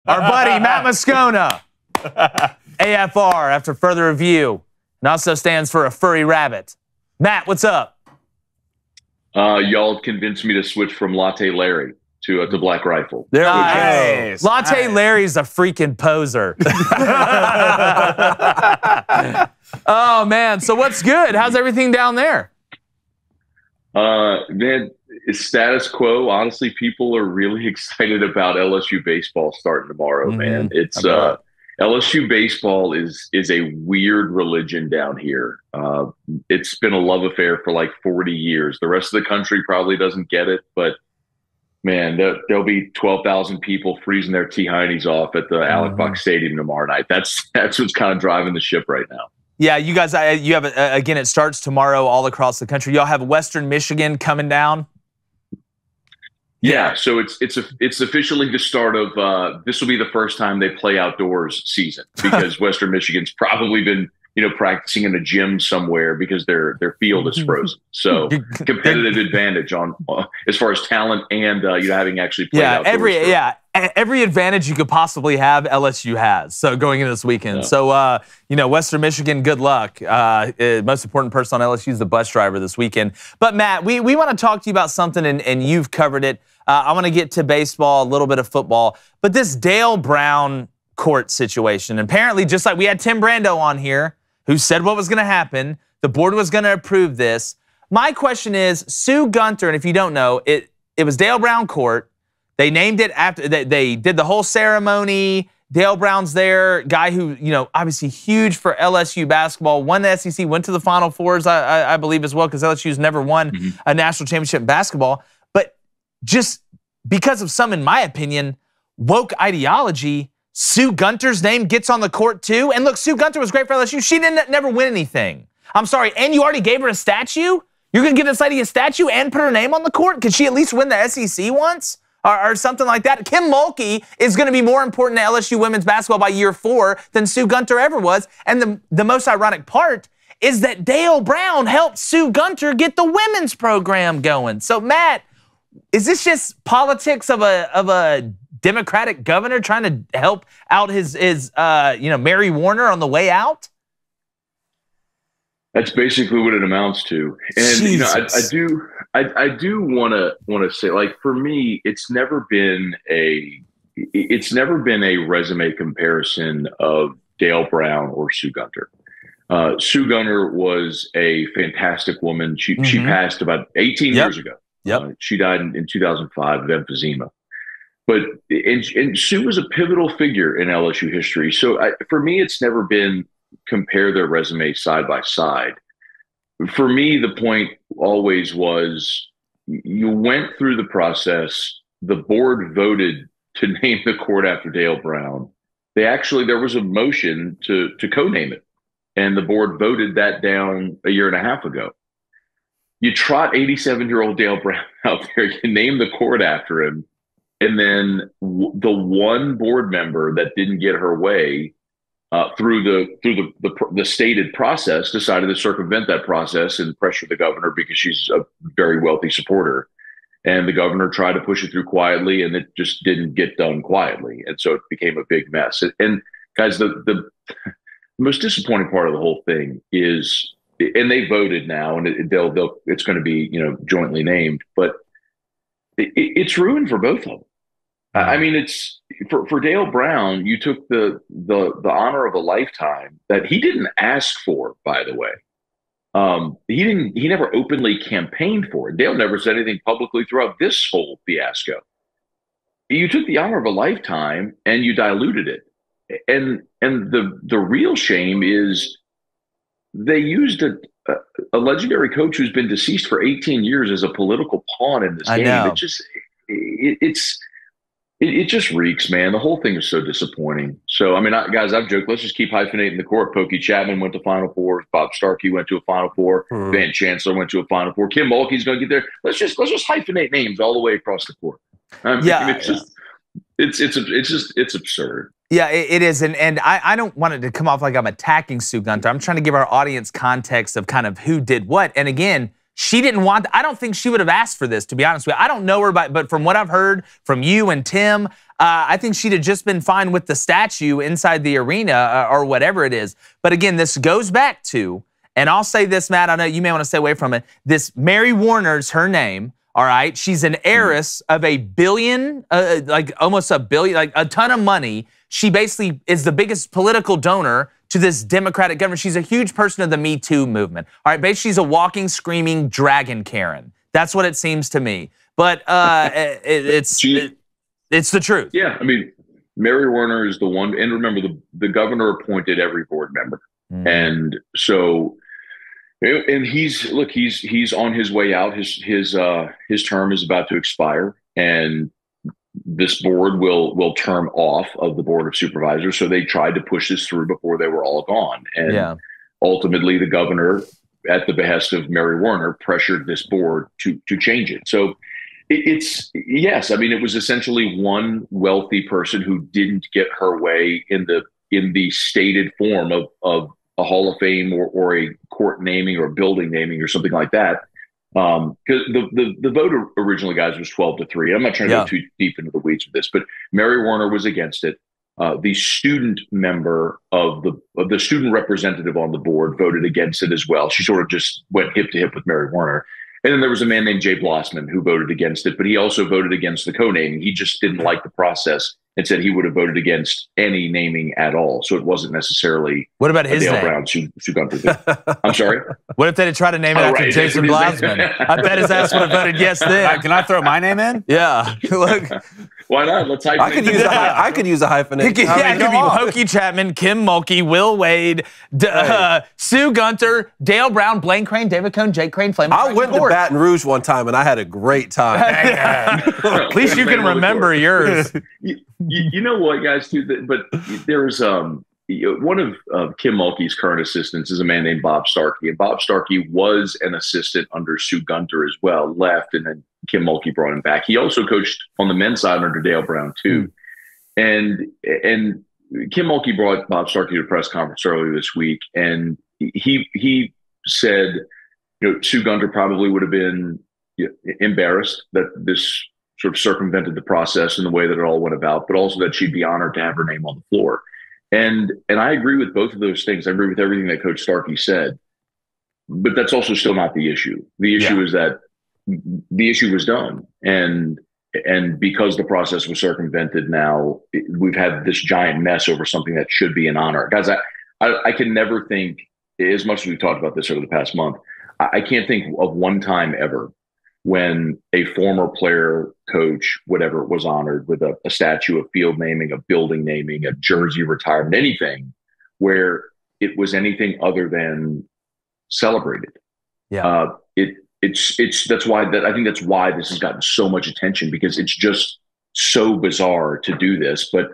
our buddy Matt Moscona, AFR, after further review, and also stands for a furry rabbit. Matt, what's up? Y'all convinced me to switch from Latte Larry to Black Rifle. There we go. Latte Larry's a freaking poser. Oh, man. So what's good? How's everything down there? Man, it's status quo. Honestly, people are really excited about LSU baseball starting tomorrow, man. It's LSU baseball is a weird religion down here. It's been a love affair for like 40 years. The rest of the country probably doesn't get it, but man, there'll be 12,000 people freezing their T-Heinies off at the Alec Buck Stadium tomorrow night. That's what's kind of driving the ship right now. Yeah, you guys, you have again. It starts tomorrow all across the country. Y'all have Western Michigan coming down. Yeah, so it's officially the start of this will be the first time they play outdoors season, because Western Michigan's probably been practicing in a gym somewhere because their field is frozen. So competitive advantage on as far as talent and having actually played outdoors. Every advantage you could possibly have, LSU has. So going into this weekend. Yeah. So Western Michigan, good luck. Most important person on LSU is the bus driver this weekend. But Matt, we want to talk to you about something, and you've covered it. I want to get to baseball, a little bit of football, but this Dale Brown court situation. Apparently, just like we had Tim Brando on here, who said what was going to happen, the board was going to approve this. My question is, Sue Gunter, and if you don't know, it was Dale Brown Court. They named it after, they did the whole ceremony. Dale Brown's there, guy who, obviously huge for LSU basketball, won the SEC, went to the Final Fours, I believe as well, because LSU's never won a national championship in basketball. But just because of some, in my opinion, woke ideology, Sue Gunter's name gets on the court too. And look, Sue Gunter was great for LSU. She didn't never win anything. I'm sorry. And you already gave her a statue? You're going to give this lady a statue and put her name on the court? Could she at least win the SEC once? Or something like that? Kim Mulkey is going to be more important to LSU women's basketball by year 4 than Sue Gunter ever was. And the most ironic part is that Dale Brown helped Sue Gunter get the women's program going. So, Matt, is this just politics of a Democratic governor trying to help out his Mary Warner on the way out? That's basically what it amounts to. And I do want to say, like, for me, it's never been a resume comparison of Dale Brown or Sue Gunter. Sue Gunter was a fantastic woman. She passed about 18 years ago. She died in 2005 of emphysema. But Sue was a pivotal figure in LSU history. So for me, it's never been compare their resumes side by side. For me, the point always was you went through the process. The board voted to name the court after Dale Brown. There was a motion to co-name it, and the board voted that down a year and a half ago. You trot 87-year-old Dale Brown out there, you name the court after him, and then the one board member that didn't get her way through the stated process decided to circumvent that process and pressure the governor because she's a very wealthy supporter. And the governor tried to push it through quietly, and it just didn't get done quietly. And so it became a big mess. And guys, the most disappointing part of the whole thing is, and they voted now, and it's going to be jointly named, but it's ruined for both of them. I mean, it's for Dale Brown. You took the honor of a lifetime that he didn't ask for, by the way. He never openly campaigned for it. Dale never said anything publicly throughout this whole fiasco. You took the honor of a lifetime and you diluted it. And the real shame is they used a legendary coach who's been deceased for 18 years as a political pawn in this game. It just reeks, man. The whole thing is so disappointing. So, I mean, guys, I've joked, let's just keep hyphenating the court. Pokey Chapman went to Final Four. Bob Starkey went to a Final Four. Van Chancellor went to a Final Four. Kim Mulkey's going to get there. Let's just hyphenate names all the way across the court. It's absurd. Yeah, it is. And I don't want it to come off like I'm attacking Sue Gunter. I'm trying to give our audience context of kind of who did what. And again, she didn't want, I don't think she would have asked for this, to be honest with you. I don't know her, but from what I've heard from you and Tim, I think she'd have just been fine with the statue inside the arena or whatever it is. But again, this goes back to, and I'll say this, Matt, I know you may want to stay away from it. This Mary Warner's her name, all right? She's an heiress of a billion, like almost a billion, like a ton of money. She basically is the biggest political donor to this Democratic government. She's a huge person of the Me Too movement. All right, basically she's a walking, screaming dragon Karen. That's what it seems to me. But it's the truth. Yeah, I mean, Mary Warner is the one, and remember, the governor appointed every board member. And so, and he's on his way out. His term is about to expire, and this board will term off of the board of supervisors. So they tried to push this through before they were all gone. And ultimately the governor, at the behest of Mary Warner, pressured this board to change it. So yes, I mean, it was essentially one wealthy person who didn't get her way in the stated form of a Hall of Fame or a court naming or building naming or something like that. Because the vote originally, guys, was 12-3. I'm not trying to go too deep into the weeds of this, but Mary Warner was against it. The student member of the student representative on the board voted against it as well. She sort of just went hip to hip with Mary Warner. And then there was a man named Jay Blossman who voted against it, but he also voted against the co-naming. He just didn't like the process and said he would have voted against any naming at all. So it wasn't necessarily what about his Dale name? Brown, Sue Gunter thing. I'm sorry? What if they had tried to name it after Jason Blossman? I bet his ass would have voted yes then. Can I throw my name in? Yeah. Look. Why not? Let's hyphenate. I could use a hyphenate. It could be Pokey Chapman, Kim Mulkey, Will Wade, Sue Gunter, Dale Brown, Blaine Crane, David Cohn, Jake Crane, Flame. I went to Baton Rouge one time and I had a great time. At least you can remember yours. You know what, guys? Too, but there's one of Kim Mulkey's current assistants is a man named Bob Starkey, and Bob Starkey was an assistant under Sue Gunter as well. Left, and then Kim Mulkey brought him back. He also coached on the men's side under Dale Brown too, and Kim Mulkey brought Bob Starkey to a press conference earlier this week, and he said, Sue Gunter probably would have been embarrassed that this sort of circumvented the process in the way that it all went about, but also that she'd be honored to have her name on the floor. And I agree with both of those things. I agree with everything that Coach Starkey said, but that's also still not the issue. The issue is that the issue was done. And because the process was circumvented now, we've had this giant mess over something that should be an honor. Guys, I can never think, as much as we've talked about this over the past month, I can't think of one time ever when a former player, coach, whatever, was honored with a statue, a field naming, a building naming, a jersey retirement, anything where it was anything other than celebrated. That's why I think that's why this has gotten so much attention, because it's just so bizarre to do this. But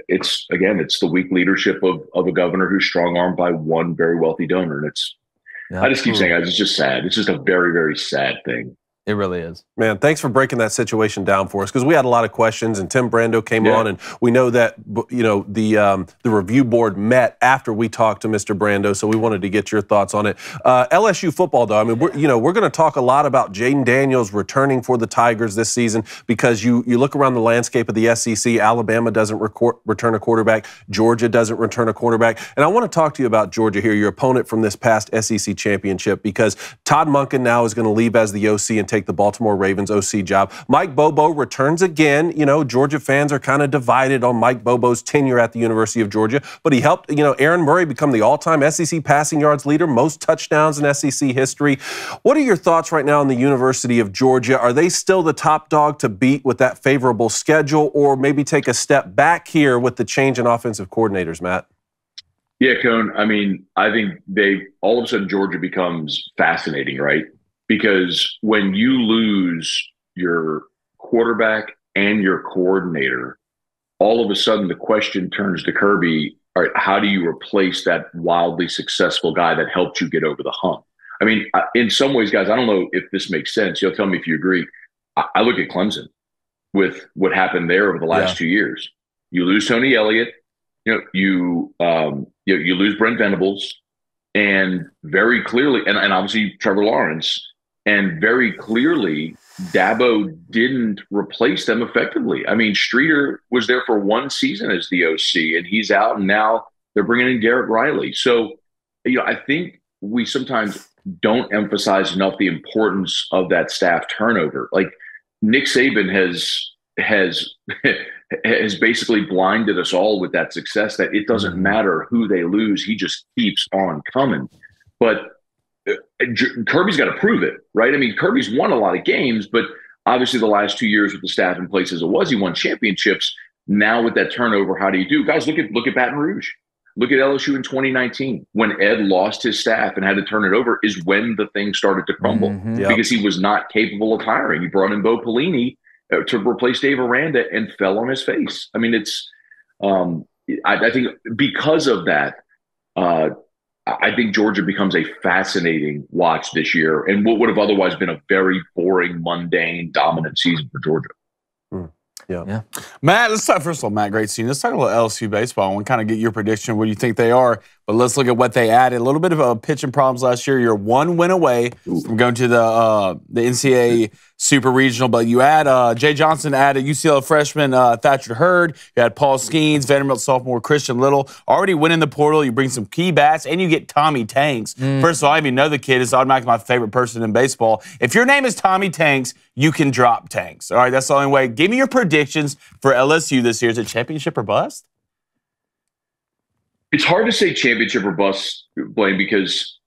it's the weak leadership of a governor who's strong-armed by one very wealthy donor. And I just keep saying, guys, it's just sad. It's just a very, very sad thing. It really is. Man, thanks for breaking that situation down for us, because we had a lot of questions, and Tim Brando came on, and we know that the review board met after we talked to Mr. Brando, so we wanted to get your thoughts on it. LSU football, though, I mean, we're going to talk a lot about Jaden Daniels returning for the Tigers this season, because you look around the landscape of the SEC, Alabama doesn't return a quarterback, Georgia doesn't return a quarterback, and I want to talk to you about Georgia here, your opponent from this past SEC championship, because Todd Monken now is going to leave as the OC and take the Baltimore Ravens OC job. Mike Bobo returns again. Georgia fans are kind of divided on Mike Bobo's tenure at the University of Georgia, but he helped, Aaron Murray become the all-time SEC passing yards leader, most touchdowns in SEC history. What are your thoughts right now on the University of Georgia? Are they still the top dog to beat with that favorable schedule, or maybe take a step back here with the change in offensive coordinators, Matt? Yeah, Cone. I mean, I think all of a sudden Georgia becomes fascinating, right? Because when you lose your quarterback and your coordinator, all of a sudden the question turns to Kirby, all right, how do you replace that wildly successful guy that helped you get over the hump? I mean, in some ways, guys, I don't know if this makes sense. You'll tell me if you agree. I look at Clemson with what happened there over the last 2 years. You lose Tony Elliott, you lose Brent Venables, and very clearly, and obviously Trevor Lawrence. And very clearly, Dabo didn't replace them effectively. I mean, Streeter was there for one season as the OC, and he's out, and now they're bringing in Garrett Riley. So, I think we sometimes don't emphasize enough the importance of that staff turnover. Like Nick Saban has basically blinded us all with that success, that it doesn't matter who they lose. He just keeps on coming. But Kirby's got to prove it, right? I mean, Kirby's won a lot of games, but obviously the last 2 years with the staff in place as it was, he won championships. Now with that turnover, how do you do? Guys, look at Baton Rouge. Look at LSU in 2019. When Ed lost his staff and had to turn it over is when the thing started to crumble because he was not capable of hiring. He brought in Bo Pelini to replace Dave Aranda and fell on his face. I mean, it's I think because of that, I think Georgia becomes a fascinating watch this year, and what would have otherwise been a very boring, mundane, dominant season for Georgia. Yeah. Matt, let's talk, first of all, Matt, great seeing. Let's talk about LSU baseball and kind of get your prediction. What do you think they are? But let's look at what they added. A little bit of pitching problems last year. You're one win away from going to the NCAA Super Regional, but you add Jay Johnson, added UCLA freshman Thatcher Hurd. You had Paul Skeens, Vanderbilt sophomore Christian Little. Already winning the portal. You bring some key bats, and you get Tommy Tanks. First of all, I even know the kid is automatically my favorite person in baseball. If your name is Tommy Tanks, you can drop Tanks. All right, that's the only way. Give me your predictions for LSU this year. Is it championship or bust? It's hard to say championship or bust, Blaine, because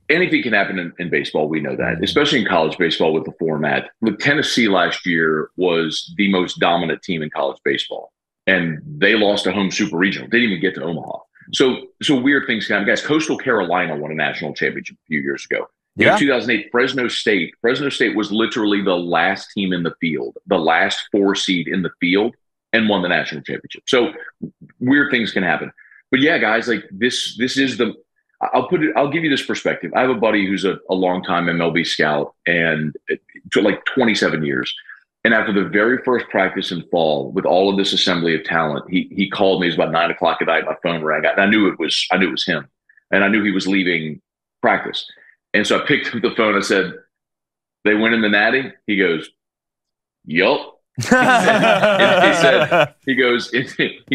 anything can happen in baseball. We know that, especially in college baseball with the format. Look, Tennessee last year was the most dominant team in college baseball, and they lost a home super regional. They didn't even get to Omaha. So weird things can happen. Guys, Coastal Carolina won a national championship a few years ago. In 2008, Fresno State was literally the last team in the field, the last 4 seed in the field, and won the national championship. So weird things can happen. But yeah, guys, like this is I'll give you this perspective. I have a buddy who's a longtime MLB scout and like 27 years. And after the very first practice in fall, with all of this assembly of talent, he called me. It was about 9 o'clock at night. My phone rang. And I knew it was him, and I knew he was leaving practice. And so I picked up the phone. I said, "They win in the Natty?" He goes, "Yup." He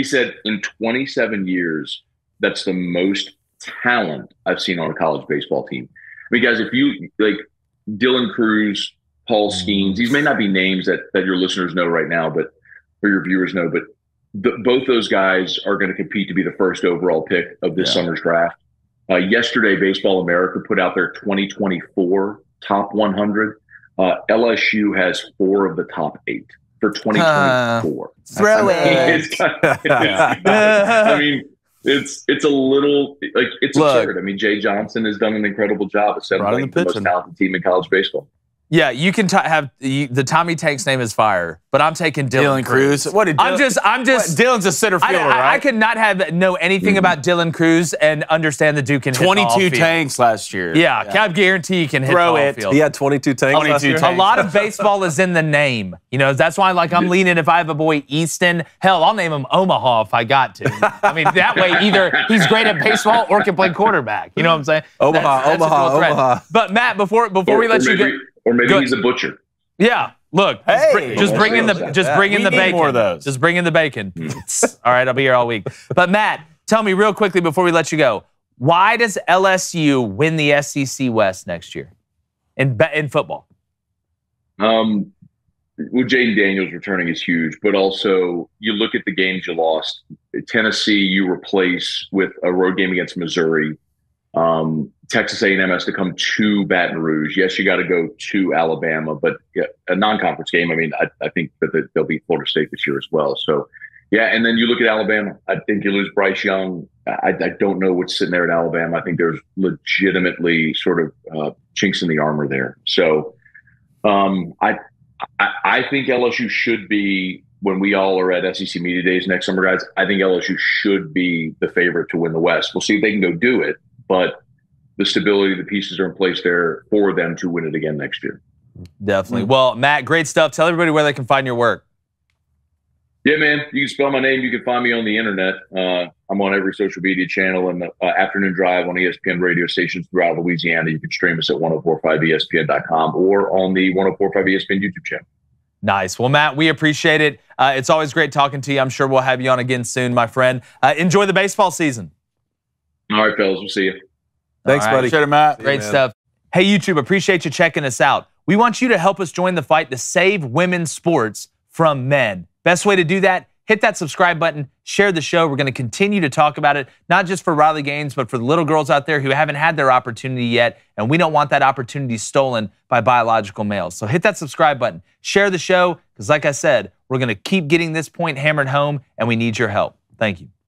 said, in 27 years, that's the most talent I've seen on a college baseball team. I mean, guys, if you like Dylan Cruz, Paul Skeens, these may not be names that your listeners know right now, or your viewers know, but both those guys are going to compete to be the first overall pick of this summer's draft. Yesterday, Baseball America put out their 2024 top 100. LSU has 4 of the top 8 for 2024. Throw it. I mean, it's a little like it's absurd. I mean, Jay Johnson has done an incredible job assembling the most talented team in college baseball. Yeah, you can have the Tommy Tank's name is fire, but I'm taking Dylan Cruz. What did Dylan's a center fielder, right? I could not know anything about Dylan Cruz and understand the dude can hit 22 tanks last year. Yeah, I guarantee you can hit all field. He had 22 tanks last year. A lot of baseball is in the name. You know, that's why I'm leaning if I have a boy Easton. Hell, I'll name him Omaha if I got to. I mean, that way either he's great at baseball or can play quarterback. You know what I'm saying? Omaha. But Matt, before we let you go. Or maybe he's a butcher. Yeah, look, just bring in the bacon. More of those. Just bring in the bacon. All right, I'll be here all week. But Matt, tell me real quickly before we let you go, why does LSU win the SEC West next year in football? Well, Jaden Daniels returning is huge, but also you look at the games you lost. Tennessee, you replace with a road game against Missouri. Texas A&M has to come to Baton Rouge. Yes, you got to go to Alabama, but a non-conference game. I mean, I think that they'll beat Florida State this year as well. So, yeah, and then you look at Alabama. I think you lose Bryce Young. I don't know what's sitting there at Alabama. I think there's legitimately sort of chinks in the armor there. So, I think LSU should be, when we all are at SEC Media Days next summer, guys, I think LSU should be the favorite to win the West. We'll see if they can go do it, but the stability, the pieces are in place there for them to win it again next year. Definitely. Well, Matt, great stuff. Tell everybody where they can find your work. Yeah, man. You can spell my name. You can find me on the internet. I'm on every social media channel and the afternoon drive on ESPN radio stations throughout Louisiana. You can stream us at 1045ESPN.com or on the 1045 ESPN YouTube channel. Nice. Well, Matt, we appreciate it. It's always great talking to you. I'm sure we'll have you on again soon, my friend. Enjoy the baseball season. All right, fellas. We'll see you. Thanks, buddy. Appreciate it, Matt. Great stuff. Hey, YouTube, appreciate you checking us out. We want you to help us join the fight to save women's sports from men. Best way to do that, hit that subscribe button, share the show. We're going to continue to talk about it, not just for Riley Gaines, but for the little girls out there who haven't had their opportunity yet, and we don't want that opportunity stolen by biological males. So hit that subscribe button, share the show, because like I said, we're going to keep getting this point hammered home, and we need your help. Thank you.